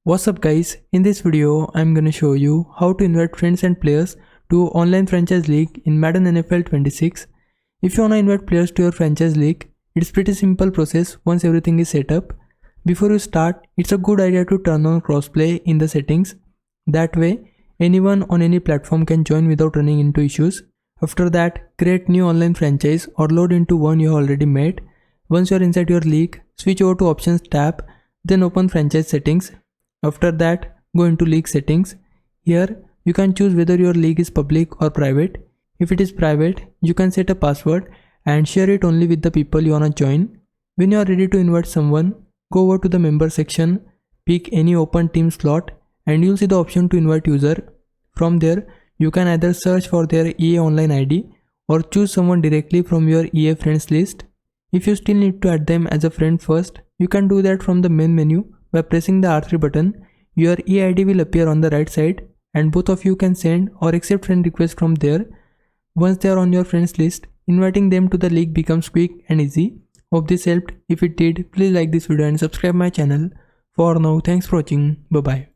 What's up guys, in this video I'm gonna show you how to invite friends and players to online franchise league in Madden NFL 26. If you wanna invite players to your franchise league, it's pretty simple process once everything is set up. Before you start, it's a good idea to turn on crossplay in the settings. That way, anyone on any platform can join without running into issues. After that, create new online franchise or load into one you already made. Once you are inside your league, switch over to Options tab, then open Franchise Settings. After that, go into League Settings. Here, you can choose whether your league is public or private. If it is private, you can set a password and share it only with the people you wanna join. When you are ready to invite someone, go over to the Member section, pick any open team slot, and you'll see the option to invite user. From there, you can either search for their EA Online ID or choose someone directly from your EA friends list. If you still need to add them as a friend first, you can do that from the main menu by pressing the R3 button. Your EA ID will appear on the right side and both of you can send or accept friend requests from there. Once they are on your friends list, inviting them to the league becomes quick and easy. Hope this helped. If it did, please like this video and subscribe my channel. For now, thanks for watching. Bye bye.